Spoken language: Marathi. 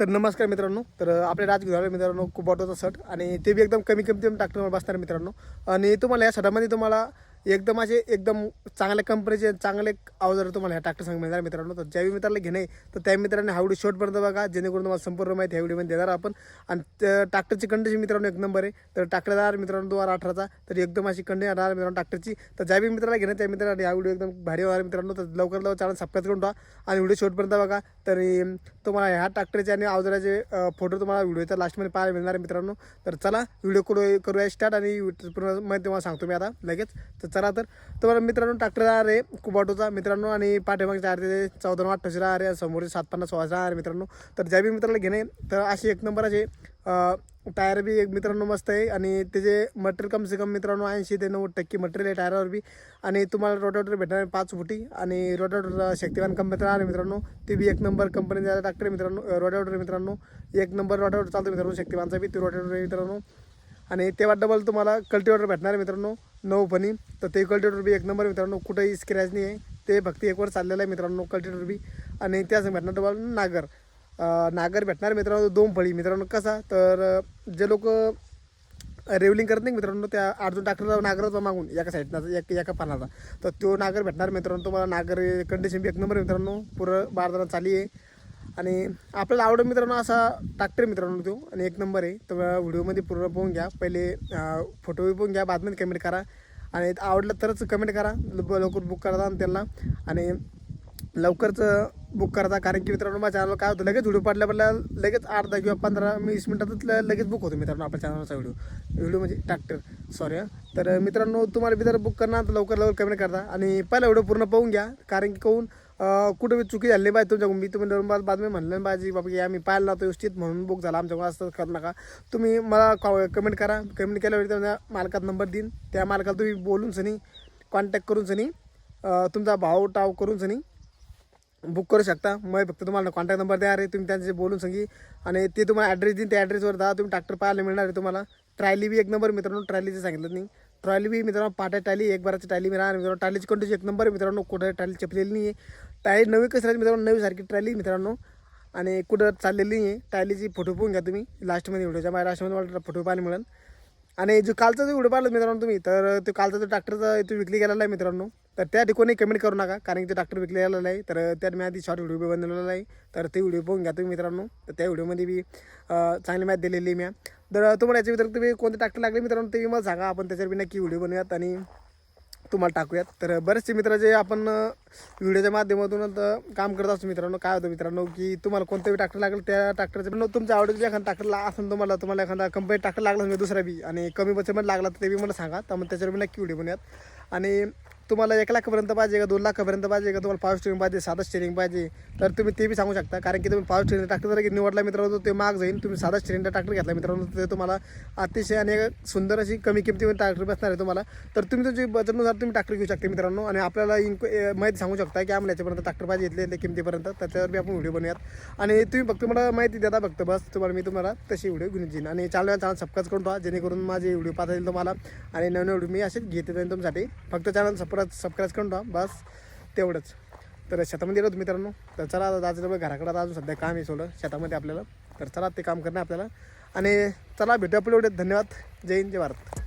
तर नमस्कार मित्रांनो. तर आपल्या राजगिरवाले मित्रांनो कुबाटोचा शर्ट आणि ते बी एकदम कमी किमतीमध्ये ट्रॅक्टरवर बसणार मित्रांनो. आणि तुम्हाला या शर्टामध्ये तुम्हाला एकदम चांगल्या कंपनीचे चांगले अवजार तुम्हाला ह्या ट्रॅक्टर संग मिळणार मित्रांनो. तर ज्या मित्राला घेणे तर त्या मित्रांनी हा व्हिडिओ शेवटपर्यंत बघा, जेणेकरून तुम्हाला संपूर्ण माहिती ह्या व्हिडिओमध्ये देणार आपण. आणि ट्रॅक्टरची कंडिशन मित्रांनो एक नंबर आहे. तर ट्रॅक्टर येणार मित्रांनो 2018चा, तर एकदम अशी कंडिशन येणार मित्रांनो ट्रॅक्टरची. तर ज्या मित्राला घेणे त्या मित्रांनी हा व्हिडिओ एकदम भारी होणार मित्रांनो. तर लवकर चॅनल सबस्क्राईब करून ठेवा आणि व्हिडिओ शेवटपर्यंत बघा. तर तुम्हाला ह्या ट्रॅक्टरचे आणि अवजाराचे फोटो तुम्हाला व्हिडिओच्या लास्टमध्ये पाहायला मिळणार आहे मित्रांनो. तर चला व्हिडिओ करूया स्टार्ट आणि पूर्ण माहिती तुम्हाला सांगतो मी आता लगेच. तर चला तर तुम्हाला मित्रांनो ट्रॅक्टर आहे कुबाटोचा मित्रांनो आणि पाठीमागचे आहे 14-28 आहे, समोरचे 750 आहे मित्रांनो. तर ज्या बी मित्राला घेणे तर अशी एक नंबराचे टायर बी एक मित्रांनो मस्त आहे आणि त्याचे मटेरियल कम से कम मित्रांनो 80 ते 90% मटेरियल आहे टायरावर बी. आणि तुम्हाला रोटावेटर भेटणार 5 फुटी आणि रोटावेटर शक्तिवान कंपनीचा आहे मित्रांनो. ते बी एक नंबर कंपनीचा ट्रॅक्टर आहे मित्रांनो. रोटावेटर मित्रांनो एक नंबर रोटावेटर चालतो मित्रांनो शक्तिवानचा बी ते रोटावेटर आहे मित्रांनो. आणि तेव्हा डबल तुम्हाला कल्टिवेटर भेटणार आहे मित्रांनो 9 फणी. तर ते कल्टिवेटर बी एक नंबर मित्रांनो, कुठेही स्क्रॅच नाही आहे. ते फक्त एक वर चाललेलं आहे मित्रांनो कल्टिवेटर बी. आणि त्याच भेटणार डबल नागर भेटणार मित्रांनो 2 फळी मित्रांनो. कसा तर जे लोक रेवलिंग करत नाही मित्रांनो त्या अर्जुन ट्रॅक्टरला नागराचा मागून एका साईडचा एका पानाचा, तर तो नागर भेटणार मित्रांनो तुम्हाला. नागर कंडिशन बी एक नंबर मित्रांनो, पुरं बारदाना चाली आहे. आणि आपल्याला आवडत मित्रांनो असा ट्रॅक्टर मित्रांनो तो आणि एक नंबर आहे. तर व्हिडिओमध्ये पूर्ण पाहून घ्या, पहिले फोटो बी पाहून घ्या, बादमध्ये कमेंट करा आणि आवडलं तरच कमेंट करा. लवकर बुक करा त्यांना आणि लवकरच बुक करता, कारण की मित्रांनो माझ्या चॅनलवर काय होतं लगेच व्हिडिओ पडल्या लगेच 8 किंवा 15-20 मिनिटातच लगेच बुक होतो मित्रांनो आपल्या चॅनलचा व्हिडिओ म्हणजे ट्रॅक्टर सॉरी. तर मित्रांनो तुम्हाला बी जर बुक करणार तर लवकर कमेंट करता आणि पहिला व्हिडिओ पूर्ण पाहून घ्या, कारण की कहून कुठं बी चुकी झाली पाहिजे तुमच्याकडून. मी तुम्ही बाद मी म्हणलं पाहिजे बाबा की आम्ही पाहिलं नव्हतं व्यवस्थित म्हणून बुक झाला आमच्याकडून, असं करू नका. तुम्ही मला कमेंट करा, कमेंट केल्यावर त्या मालकाचा नंबर देईन, त्या मालकाला तुम्ही बोलून सनी कॉन्टॅक्ट करून सनी तुमचा भाव टाव करून सनी बुक करू शकता. मग फक्त तुम्हाला कॉन्टॅक्ट नंबर द्या रे, तुम्ही त्यांचे बोलून सांगी आणि ते तुम्हाला ॲड्रेस देईन, त्या ॲड्रेसवर जा तुम्ही ट्रॅक्टर पाहायला मिळणार आहे तुम्हाला. ट्रायली बी एक नंबर मित्रांनो, ट्रायलीचं सांगितलं नाही. ट्रॉली बी मित्रांनो पाट्या टायली एक बाराची टायली मिळणार मित्रांनो. टायलीची कंडिशन एक नंबर मित्रांनो, कुठं टायली चपलेली नाही आहे. टायर नवी कसं राहते मित्रांनो, नवी सारखी ट्रायली मित्रांनो आणि कुठं चाललेली नाही आहे. टायलीची फोटो पाहून घ्या तुम्ही लास्टमध्ये व्हिडिओच्या माझ्या लास्टमध्ये मला फोटो पाहायला मिळेल. आणि जो कालचा जो व्हिडिओ पाहिला मित्रांनो तुम्ही, तर तो कालचा जो ट्रॅक्टरचा तो विकली गेलेला आहे मित्रांनो, तर त्या ठिकाणी कमेंट करू नका, कारण की ते ट्रॅक्टर विकले गेलेला आहे. तर त्यात मी आधी शॉर्ट व्हिडिओ बनवलेला आहे, तर ते व्हिडिओ पाहून घ्या तुम्ही मित्रांनो. तर त्या व्हिडिओमध्ये बी चांगली माहिती दिलेली मी. तर तुम्हाला याच्या व्यतिरिक्त तुम्ही कोणते ट्रॅक्टर लागले मित्रांनो ते मला सांगा, आपण त्याच्यावर नक्की व्हिडिओ बनवूयात आणि तुम्हाला टाकूयात. तर बरेचसे मित्र जे आपण व्हिडिओच्या माध्यमातून काम करत असतो मित्रांनो, काय होतं मित्रांनो की तुम्हाला कोणतं बी ट्रॅक्टर लागलं त्या ट्रॅक्टरचं पण तुमच्या आवडीचं एखादा ट्रॅक्टर असेल तुम्हाला एखादा कंपनी ट्रॅक्टर लागला म्हणजे दुसरा बी आणि कमी बजेटमध्ये लागला तर ते बी मला सांगा, तर मग त्याच्यावर बी नक्की व्हिडिओ बनवूयात. आणि तुम्हाला 1 लाखापर्यंत पाहिजे का 2 लाखापर्यंत पाहिजे का तुम्हाला पॉवर स्टीअरिंग पाहिजे साधा स्टीअरिंग पाहिजे, तर तुम्ही ते बी सांगू शकता. कारण की तुम्ही पॉवर स्टीअरिंग ट्रॅक्टर जर निवडला मित्रांनो ते महाग जाईल. तुम्ही साधा स्टीअरिंगचा ट्रॅक्टर घेतला मित्रांनो ते तुम्हाला अतिशय आणि सुंदर अशी कमी किमतीमध्ये ट्रॅक्टर बसणार आहे तुम्हाला. तर तुम्ही तुमची बजेटनुसार तुम्ही ट्रॅक्टर घेऊ शकता मित्रांनो. आणि आपल्याला माहिती सांगू शकता की आम्हाला याच्यापर्यंत ट्रॅक्टर पाहिजे घेतले किमतीपर्यंत, त्याच्यावर बी आपण व्हिडिओ बनवूयात. आणि तुम्ही फक्त मला माहिती देता फक्त बस, मी तुम्हाला तशी व्हिडिओ घेऊन येईन. आणि चॅनल सबस्क्राईब करून ठेवा, जेणेकरून माझे व्हिडिओ पाहता येईल तुम्हाला आणि नवीन व्हिडिओ मी असेच घेते जाईन तुमच्यासाठी. फक्त चॅनल सबस्क्राईब करून ठेवा बस, तेवढंच. तर शेतामध्ये गेलो मित्रांनो, तर चला आता घराकडे अजून सध्या काम आहे सोडं शेतामध्ये आपल्याला, तर चला ते काम करणं आपल्याला. आणि चला भेटूया आपल्या व्हिडिओत. धन्यवाद. जय हिंद, जय भारत.